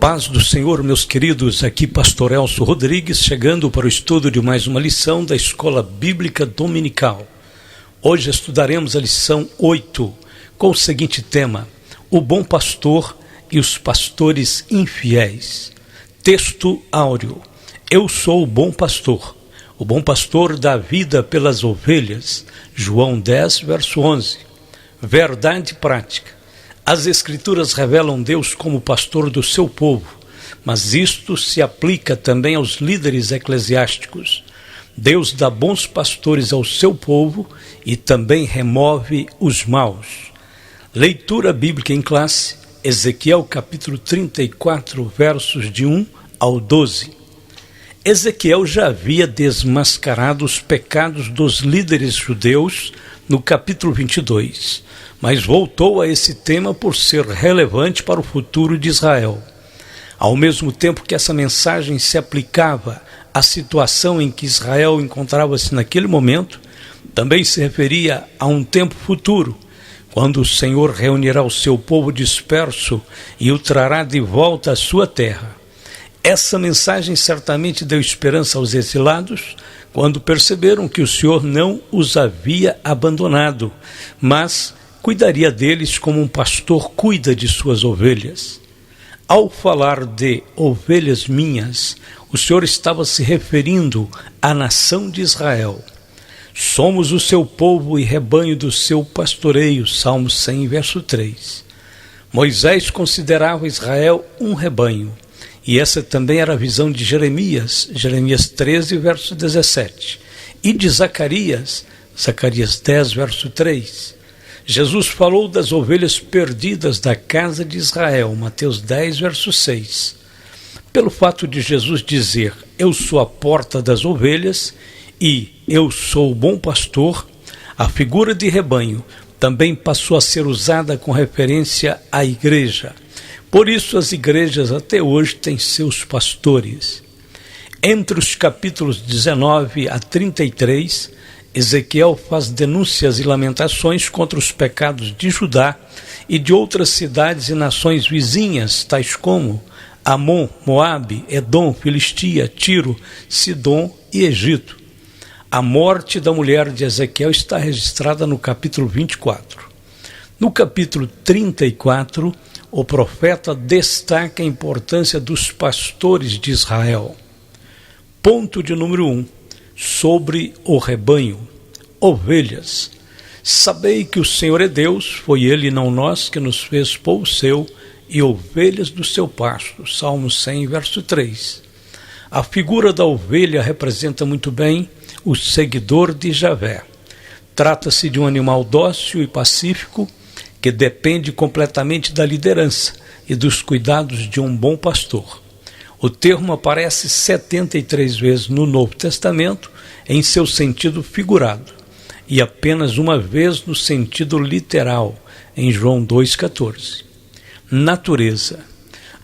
paz do Senhor, meus queridos, aqui Pastor Elcio Rodrigues, chegando para o estudo de mais uma lição da Escola Bíblica Dominical. Hoje estudaremos a lição 8, com o seguinte tema: o bom pastor e os pastores infiéis. Texto áureo: eu sou o bom pastor dá vida pelas ovelhas. João 10, verso 11. Verdade prática: as Escrituras revelam Deus como pastor do seu povo, mas isto se aplica também aos líderes eclesiásticos. Deus dá bons pastores ao seu povo e também remove os maus. Leitura bíblica em classe, Ezequiel capítulo 34, versos de 1 ao 12. Ezequiel já havia desmascarado os pecados dos líderes judeus no capítulo 22, mas voltou a esse tema por ser relevante para o futuro de Israel. Ao mesmo tempo que essa mensagem se aplicava à situação em que Israel encontrava-se naquele momento, também se referia a um tempo futuro, quando o Senhor reunirá o seu povo disperso e o trará de volta à sua terra. Essa mensagem certamente deu esperança aos exilados, quando perceberam que o Senhor não os havia abandonado, mas cuidaria deles como um pastor cuida de suas ovelhas. Ao falar de ovelhas minhas, o Senhor estava se referindo à nação de Israel. Somos o seu povo e rebanho do seu pastoreio, Salmo 100, verso 3. Moisés considerava Israel um rebanho, e essa também era a visão de Jeremias 13, verso 17, e de Zacarias 10, verso 3. Jesus falou das ovelhas perdidas da casa de Israel, Mateus 10, verso 6. Pelo fato de Jesus dizer, eu sou a porta das ovelhas e eu sou o bom pastor, a figura de rebanho também passou a ser usada com referência à igreja. Por isso as igrejas até hoje têm seus pastores. Entre os capítulos 19 a 33, Ezequiel faz denúncias e lamentações contra os pecados de Judá e de outras cidades e nações vizinhas, tais como Amon, Moabe, Edom, Filistia, Tiro, Sidom e Egito. A morte da mulher de Ezequiel está registrada no capítulo 24. No capítulo 34, o profeta destaca a importância dos pastores de Israel. Ponto de número 1. Sobre o rebanho. Ovelhas. Sabei que o Senhor é Deus, foi Ele e não nós que nos fez povo seu e ovelhas do seu pasto. Salmo 100, verso 3. A figura da ovelha representa muito bem o seguidor de Javé. Trata-se de um animal dócil e pacífico que depende completamente da liderança e dos cuidados de um bom pastor. O termo aparece 73 vezes no Novo Testamento em seu sentido figurado e apenas uma vez no sentido literal, em João 2,14. Natureza.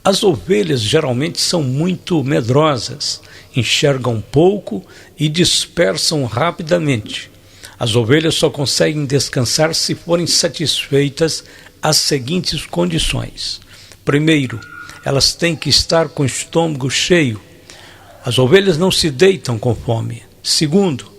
As ovelhas geralmente são muito medrosas, enxergam pouco e dispersam rapidamente. As ovelhas só conseguem descansar se forem satisfeitas as seguintes condições. Primeiro, elas têm que estar com o estômago cheio. As ovelhas não se deitam com fome. Segundo,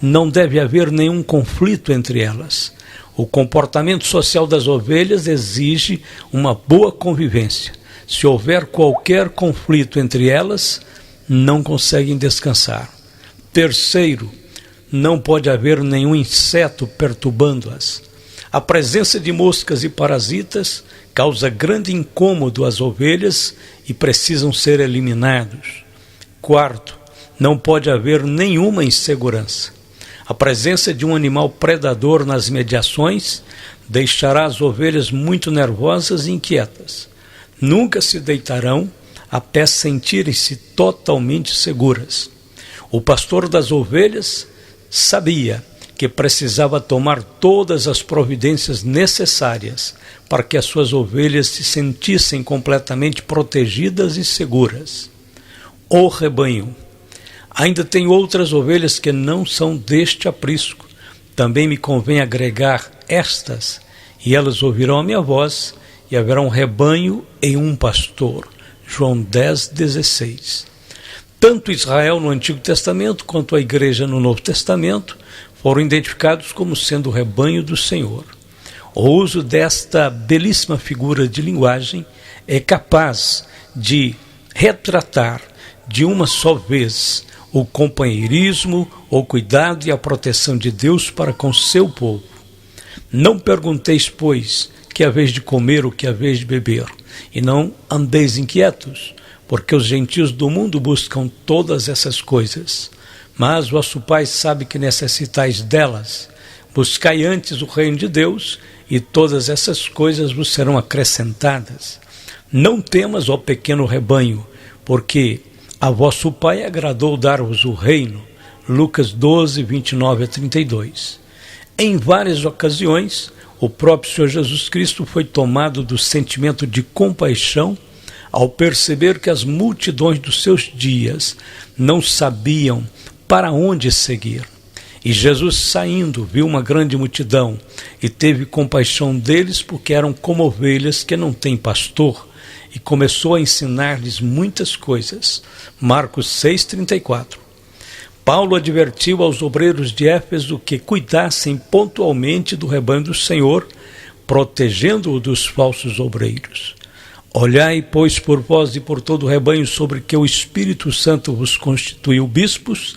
não deve haver nenhum conflito entre elas. O comportamento social das ovelhas exige uma boa convivência. Se houver qualquer conflito entre elas, não conseguem descansar. Terceiro, não pode haver nenhum inseto perturbando-as. A presença de moscas e parasitas causa grande incômodo às ovelhas e precisam ser eliminados. Quarto, não pode haver nenhuma insegurança. A presença de um animal predador nas mediações deixará as ovelhas muito nervosas e inquietas. Nunca se deitarão até sentirem-se totalmente seguras. O pastor das ovelhas sabia que precisava tomar todas as providências necessárias para que as suas ovelhas se sentissem completamente protegidas e seguras. O rebanho. Ainda tem outras ovelhas que não são deste aprisco. Também me convém agregar estas, e elas ouvirão a minha voz, e haverá um rebanho e um pastor. João 10:16. Tanto Israel no Antigo Testamento quanto a igreja no Novo Testamento foram identificados como sendo o rebanho do Senhor. O uso desta belíssima figura de linguagem é capaz de retratar de uma só vez o companheirismo, o cuidado e a proteção de Deus para com seu povo. Não pergunteis, pois, que é a vez de comer ou que é a vez de beber, e não andeis inquietos, porque os gentios do mundo buscam todas essas coisas. Mas vosso Pai sabe que necessitais delas. Buscai antes o reino de Deus, e todas essas coisas vos serão acrescentadas. Não temas, ó pequeno rebanho, porque a vosso Pai agradou dar-vos o reino. Lucas 12, 29-32. Em várias ocasiões, o próprio Senhor Jesus Cristo foi tomado do sentimento de compaixão ao perceber que as multidões dos seus dias não sabiam para onde seguir. E Jesus, saindo, viu uma grande multidão e teve compaixão deles, porque eram como ovelhas que não têm pastor, e começou a ensinar-lhes muitas coisas. Marcos 6,34. Paulo advertiu aos obreiros de Éfeso que cuidassem pontualmente do rebanho do Senhor, protegendo-o dos falsos obreiros. Olhai, pois, por vós e por todo o rebanho sobre que o Espírito Santo vos constituiu bispos,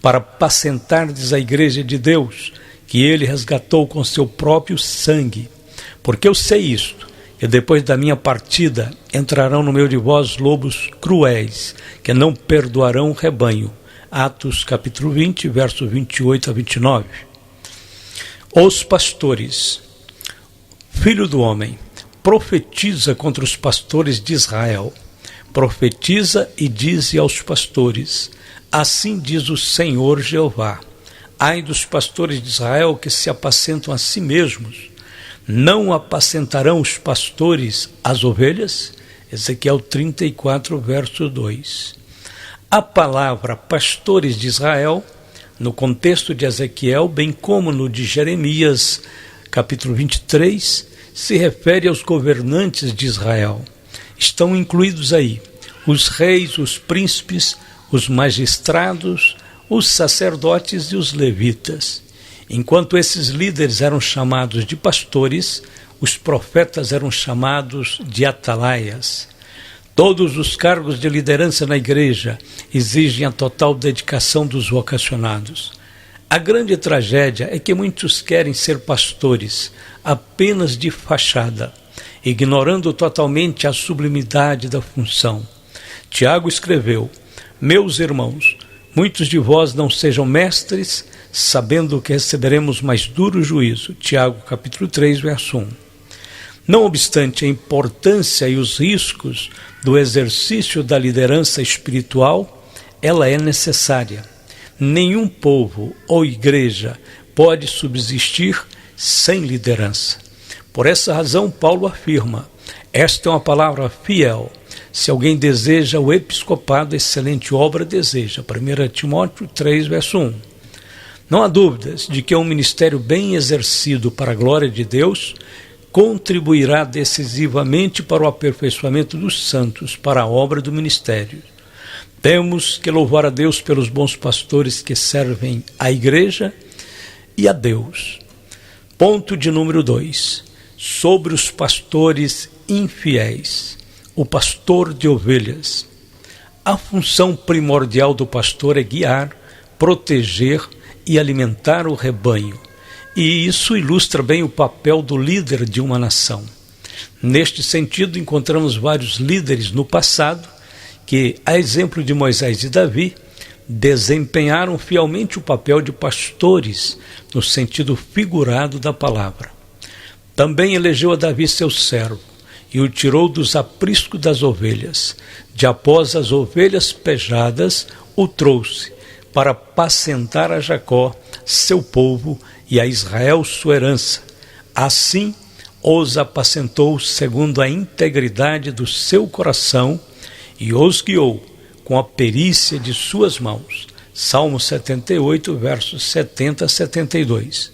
para apacentardes a igreja de Deus, que ele resgatou com seu próprio sangue. Porque eu sei isto, que depois da minha partida entrarão no meio de vós lobos cruéis, que não perdoarão o rebanho. Atos capítulo 20, versos 28-29. Os pastores. Filho do homem, profetiza contra os pastores de Israel. Profetiza e dize aos pastores: assim diz o Senhor Jeová: ai dos pastores de Israel que se apacentam a si mesmos. Não apacentarão os pastores as ovelhas? Ezequiel 34, verso 2. A palavra pastores de Israel, no contexto de Ezequiel, bem como no de Jeremias, capítulo 23, se refere aos governantes de Israel. Estão incluídos aí os reis, os príncipes, os magistrados, os sacerdotes e os levitas. Enquanto esses líderes eram chamados de pastores, os profetas eram chamados de atalaias. Todos os cargos de liderança na igreja exigem a total dedicação dos vocacionados. A grande tragédia é que muitos querem ser pastores apenas de fachada, ignorando totalmente a sublimidade da função. Tiago escreveu: meus irmãos, muitos de vós não sejam mestres, sabendo que receberemos mais duro juízo. Tiago capítulo 3, verso 1. Não obstante a importância e os riscos do exercício da liderança espiritual, ela é necessária. Nenhum povo ou igreja pode subsistir sem liderança. Por essa razão, Paulo afirma: esta é uma palavra fiel. Se alguém deseja o episcopado, excelente obra deseja. 1 Timóteo 3, verso 1. Não há dúvidas de que um ministério bem exercido para a glória de Deus contribuirá decisivamente para o aperfeiçoamento dos santos, para a obra do ministério. Temos que louvar a Deus pelos bons pastores que servem à igreja e a Deus. Ponto de número 2. Sobre os pastores infiéis. O pastor de ovelhas. A função primordial do pastor é guiar, proteger e alimentar o rebanho. E isso ilustra bem o papel do líder de uma nação. Neste sentido, encontramos vários líderes no passado que, a exemplo de Moisés e Davi, desempenharam fielmente o papel de pastores, no sentido figurado da palavra. Também elegeu a Davi seu servo, e o tirou dos apriscos das ovelhas. De após as ovelhas pejadas, o trouxe, para apacentar a Jacó, seu povo, e a Israel sua herança. Assim os apacentou segundo a integridade do seu coração e os guiou com a perícia de suas mãos. Salmo 78, versos 70 a 72.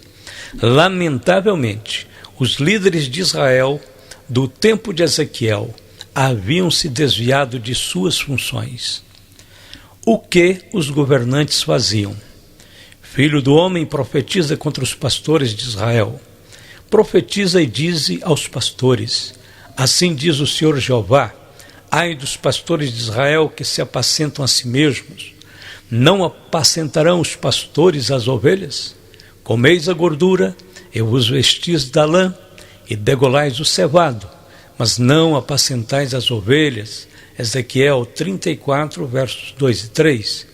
Lamentavelmente, os líderes de Israel do tempo de Ezequiel haviam se desviado de suas funções. O que os governantes faziam? Filho do homem, profetiza contra os pastores de Israel. Profetiza e dize aos pastores: assim diz o Senhor Jeová: ai dos pastores de Israel que se apacentam a si mesmos. Não apacentarão os pastores as ovelhas? Comeis a gordura, e vos vestis da lã, e degolais o cevado, mas não apacentais as ovelhas. Ezequiel 34, versos 2 e 3.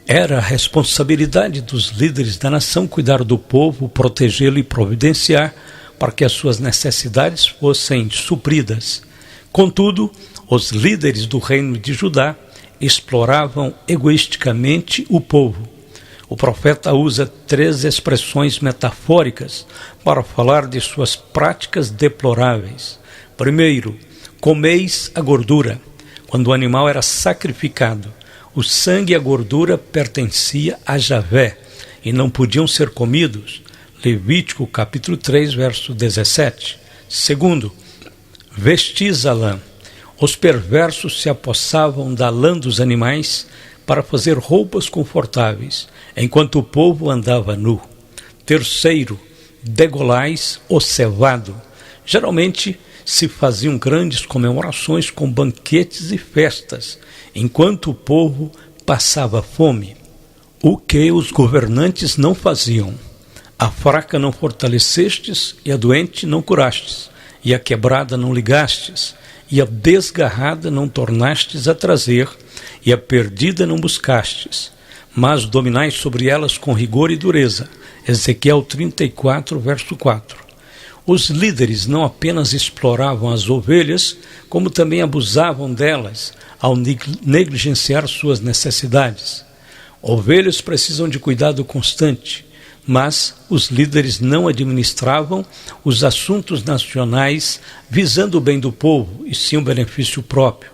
Era a responsabilidade dos líderes da nação cuidar do povo, protegê-lo e providenciar para que as suas necessidades fossem supridas. Contudo, os líderes do reino de Judá exploravam egoisticamente o povo. O profeta usa 3 expressões metafóricas para falar de suas práticas deploráveis. Primeiro, comeis a gordura. Quando o animal era sacrificado, o sangue e a gordura pertencia a Javé e não podiam ser comidos. Levítico capítulo 3, verso 17. Segundo, vestis a lã. Os perversos se apossavam da lã dos animais para fazer roupas confortáveis, enquanto o povo andava nu. Terceiro, degolais o cevado. Geralmente se faziam grandes comemorações com banquetes e festas, enquanto o povo passava fome. O que os governantes não faziam? A fraca não fortalecestes, e a doente não curastes, e a quebrada não ligastes, e a desgarrada não tornastes a trazer, e a perdida não buscastes, mas dominais sobre elas com rigor e dureza. Ezequiel 34, verso 4. Os líderes não apenas exploravam as ovelhas, como também abusavam delas ao negligenciar suas necessidades. Ovelhas precisam de cuidado constante, mas os líderes não administravam os assuntos nacionais visando o bem do povo, e sim o benefício próprio.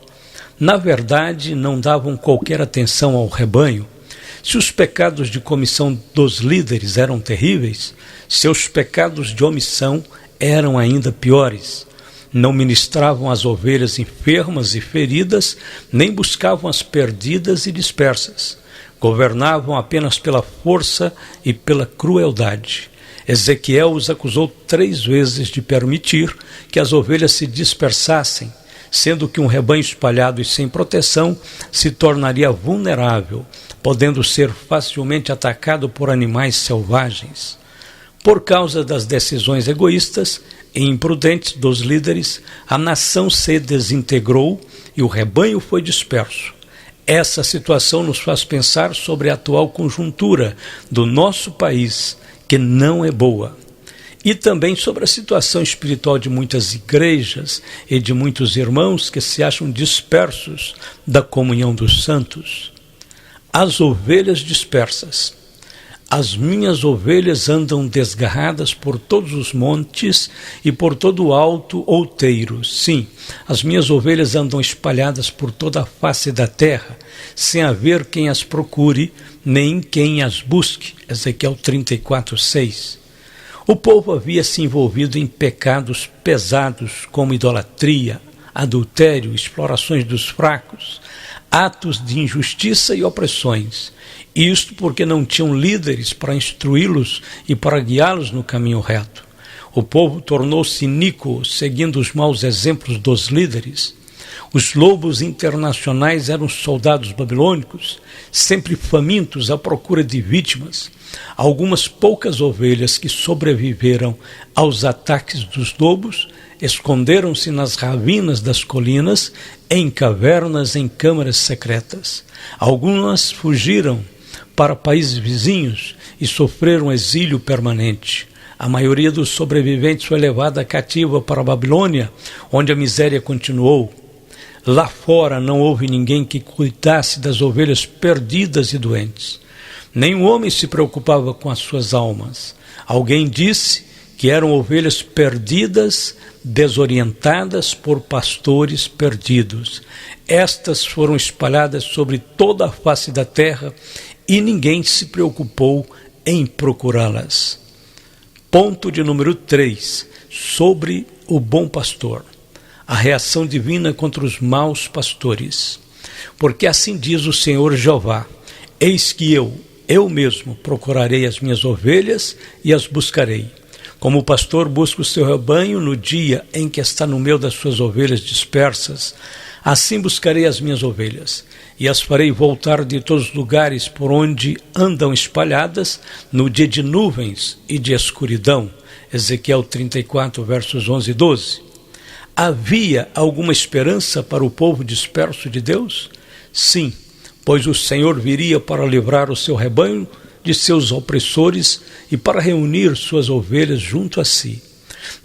Na verdade, não davam qualquer atenção ao rebanho. Se os pecados de comissão dos líderes eram terríveis, seus pecados de omissão eram ainda piores. Não ministravam as ovelhas enfermas e feridas, nem buscavam as perdidas e dispersas. Governavam apenas pela força e pela crueldade. Ezequiel os acusou 3 vezes de permitir que as ovelhas se dispersassem, sendo que um rebanho espalhado e sem proteção se tornaria vulnerável, podendo ser facilmente atacado por animais selvagens. Por causa das decisões egoístas e imprudentes dos líderes, a nação se desintegrou e o rebanho foi disperso. Essa situação nos faz pensar sobre a atual conjuntura do nosso país, que não é boa, e também sobre a situação espiritual de muitas igrejas e de muitos irmãos que se acham dispersos da comunhão dos santos. As ovelhas dispersas. As minhas ovelhas andam desgarradas por todos os montes e por todo o alto outeiro. Sim, as minhas ovelhas andam espalhadas por toda a face da terra, sem haver quem as procure, nem quem as busque. Ezequiel 34, 6. O povo havia se envolvido em pecados pesados como idolatria, adultério, explorações dos fracos, atos de injustiça e opressões. Isto porque não tinham líderes para instruí-los e para guiá-los no caminho reto. O povo tornou-se iníquo, seguindo os maus exemplos dos líderes. Os lobos internacionais eram soldados babilônicos, sempre famintos à procura de vítimas. Algumas poucas ovelhas que sobreviveram aos ataques dos lobos esconderam-se nas ravinas das colinas, em cavernas, em câmaras secretas. Algumas fugiram para países vizinhos e sofreram exílio permanente. A maioria dos sobreviventes foi levada cativa para a Babilônia, onde a miséria continuou. Lá fora não houve ninguém que cuidasse das ovelhas perdidas e doentes. Nenhum homem se preocupava com as suas almas. Alguém disse que eram ovelhas perdidas, desorientadas por pastores perdidos. Estas foram espalhadas sobre toda a face da terra e ninguém se preocupou em procurá-las. Ponto de número 3, sobre o bom pastor. a reação divina contra os maus pastores. Porque assim diz o Senhor Jeová: eis que eu mesmo procurarei as minhas ovelhas e as buscarei. Como o pastor busca o seu rebanho no dia em que está no meio das suas ovelhas dispersas, assim buscarei as minhas ovelhas, e as farei voltar de todos os lugares por onde andam espalhadas no dia de nuvens e de escuridão. Ezequiel 34, versos 11 e 12. Havia alguma esperança para o povo disperso de Deus? Sim, pois o Senhor viria para livrar o seu rebanho de seus opressores e para reunir suas ovelhas junto a si.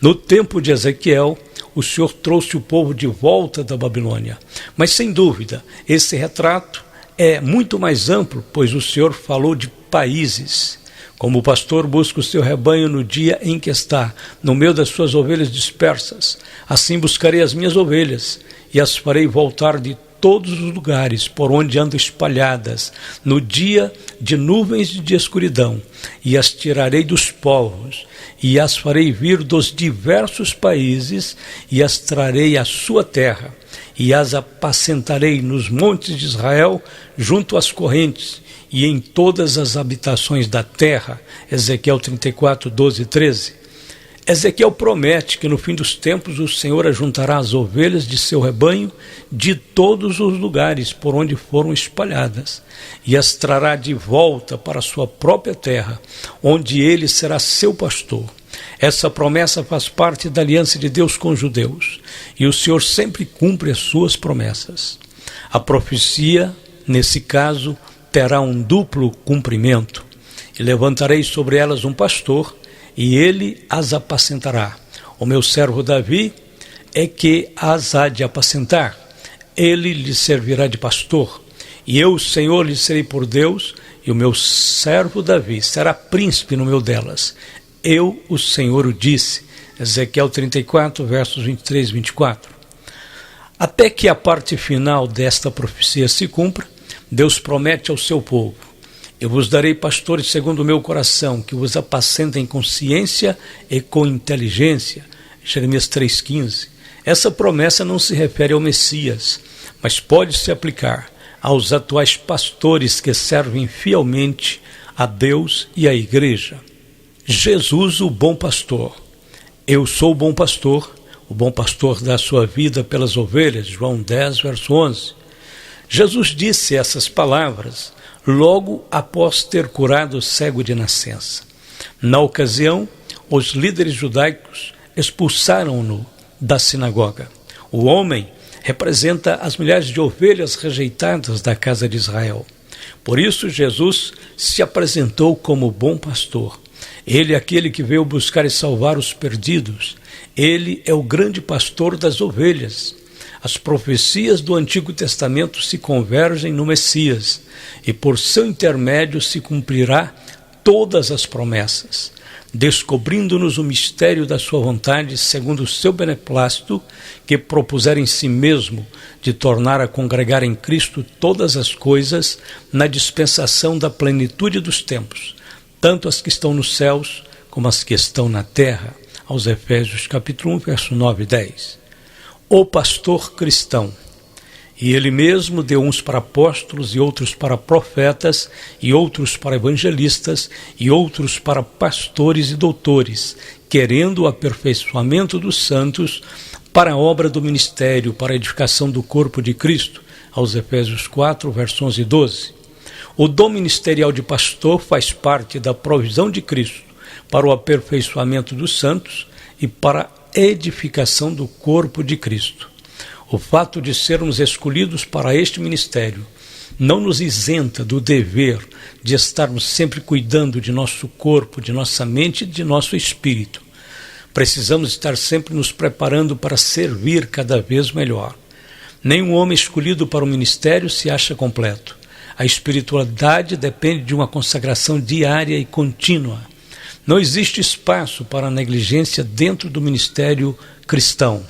No tempo de Ezequiel, o Senhor trouxe o povo de volta da Babilônia. Mas, sem dúvida, esse retrato é muito mais amplo, pois o Senhor falou de países. Como o pastor busca o seu rebanho no dia em que está no meio das suas ovelhas dispersas, assim buscarei as minhas ovelhas e as farei voltar de todos os lugares por onde andam espalhadas no dia de nuvens e de escuridão, e as tirarei dos povos, e as farei vir dos diversos países, e as trarei à sua terra, e as apacentarei nos montes de Israel, junto às correntes, e em todas as habitações da terra. Ezequiel 34, 12 e 13. Ezequiel promete que no fim dos tempos o Senhor ajuntará as ovelhas de seu rebanho de todos os lugares por onde foram espalhadas, e as trará de volta para a sua própria terra, onde ele será seu pastor. Essa promessa faz parte da aliança de Deus com os judeus, e o Senhor sempre cumpre as suas promessas. A profecia, nesse caso, terá um duplo cumprimento: e levantarei sobre elas um pastor, e ele as apacentará. O meu servo Davi é que as há de apacentar. Ele lhe servirá de pastor, e eu, o Senhor, lhe serei por Deus, e o meu servo Davi será príncipe no meio delas. Eu, o Senhor, o disse. Ezequiel 34, versos 23 e 24. Até que a parte final desta profecia se cumpra, Deus promete ao seu povo: eu vos darei pastores segundo o meu coração, que vos apacentem com ciência e com inteligência. Jeremias 3,15. Essa promessa não se refere ao Messias, mas pode se aplicar aos atuais pastores que servem fielmente a Deus e à igreja. Jesus, o bom pastor. Eu sou o bom pastor dá sua vida pelas ovelhas. João 10, verso 11. Jesus disse essas palavras logo após ter curado o cego de nascença. Na ocasião, os líderes judaicos expulsaram-no da sinagoga. O homem representa as milhares de ovelhas rejeitadas da casa de Israel. Por isso, Jesus se apresentou como bom pastor. Ele é aquele que veio buscar e salvar os perdidos. Ele é o grande pastor das ovelhas. As profecias do Antigo Testamento se convergem no Messias, e por seu intermédio se cumprirá todas as promessas, descobrindo-nos o mistério da sua vontade, segundo o seu beneplácito, que propusera em si mesmo de tornar a congregar em Cristo todas as coisas na dispensação da plenitude dos tempos, tanto as que estão nos céus como as que estão na terra. Aos Efésios capítulo 1, verso 9 e 10. O pastor cristão. E ele mesmo deu uns para apóstolos, e outros para profetas, e outros para evangelistas, e outros para pastores e doutores, querendo o aperfeiçoamento dos santos para a obra do ministério, para a edificação do corpo de Cristo. Aos Efésios 4, versos 11 e 12. O dom ministerial de pastor faz parte da provisão de Cristo para o aperfeiçoamento dos santos e para a edificação do corpo de Cristo. O fato de sermos escolhidos para este ministério não nos isenta do dever de estarmos sempre cuidando de nosso corpo, de nossa mente e de nosso espírito. Precisamos estar sempre nos preparando para servir cada vez melhor. Nenhum homem escolhido para o ministério se acha completo. A espiritualidade depende de uma consagração diária e contínua. Não existe espaço para negligência dentro do ministério cristão.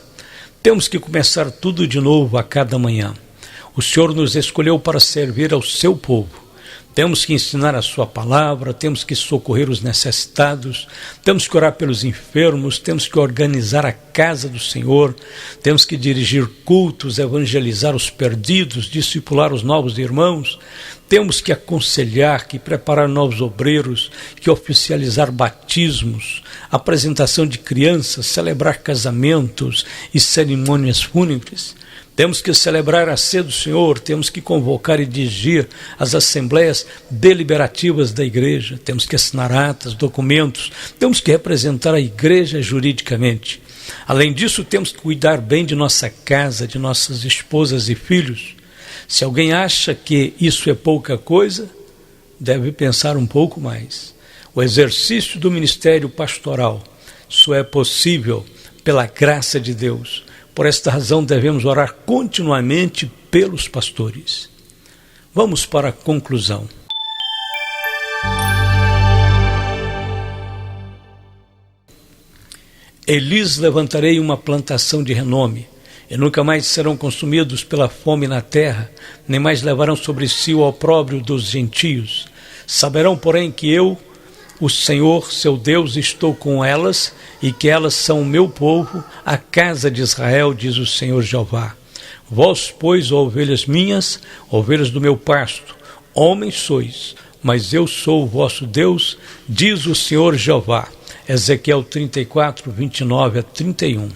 Temos que começar tudo de novo a cada manhã. O Senhor nos escolheu para servir ao seu povo. Temos que ensinar a sua palavra, temos que socorrer os necessitados, temos que orar pelos enfermos, temos que organizar a casa do Senhor, temos que dirigir cultos, evangelizar os perdidos, discipular os novos irmãos, temos que aconselhar, que preparar novos obreiros, que oficializar batismos, apresentação de crianças, celebrar casamentos e cerimônias fúnebres. Temos que celebrar a ceia do Senhor, temos que convocar e dirigir as assembleias deliberativas da igreja, temos que assinar atas, documentos, temos que representar a igreja juridicamente. Além disso, temos que cuidar bem de nossa casa, de nossas esposas e filhos. Se alguém acha que isso é pouca coisa, deve pensar um pouco mais. O exercício do ministério pastoral só é possível pela graça de Deus. Por esta razão, devemos orar continuamente pelos pastores. Vamos para a conclusão. E lhes levantarei uma plantação de renome, e nunca mais serão consumidos pela fome na terra, nem mais levarão sobre si o opróbrio dos gentios. Saberão, porém, que eu, o Senhor, seu Deus, estou com elas, e que elas são o meu povo, a casa de Israel, diz o Senhor Jeová. Vós, pois, ó ovelhas minhas, ovelhas do meu pasto, homens sois, mas eu sou o vosso Deus, diz o Senhor Jeová. Ezequiel 34, 29 a 31.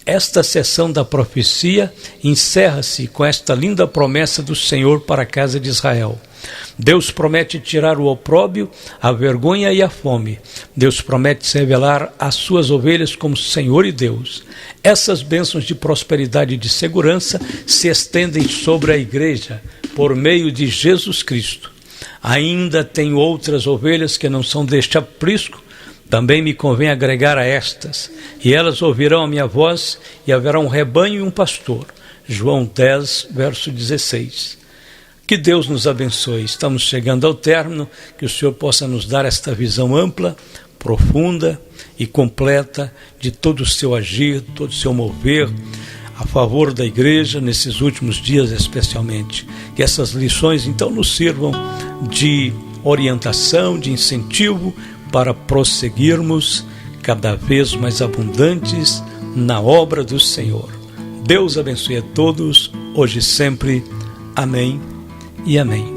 Esta sessão da profecia encerra-se com esta linda promessa do Senhor para a casa de Israel. Deus promete tirar o opróbrio, a vergonha e a fome. Deus promete se revelar às suas ovelhas como Senhor e Deus. Essas bênçãos de prosperidade e de segurança se estendem sobre a igreja por meio de Jesus Cristo. Ainda tenho outras ovelhas que não são deste aprisco, também me convém agregar a estas, e elas ouvirão a minha voz, e haverá um rebanho e um pastor. João 10, verso 16. Que Deus nos abençoe. Estamos chegando ao término, que o Senhor possa nos dar esta visão ampla, profunda e completa de todo o seu agir, todo o seu mover, a favor da igreja nesses últimos dias especialmente. Que essas lições então nos sirvam de orientação, de incentivo, para prosseguirmos cada vez mais abundantes na obra do Senhor. Deus abençoe a todos, hoje e sempre. Amém e amém.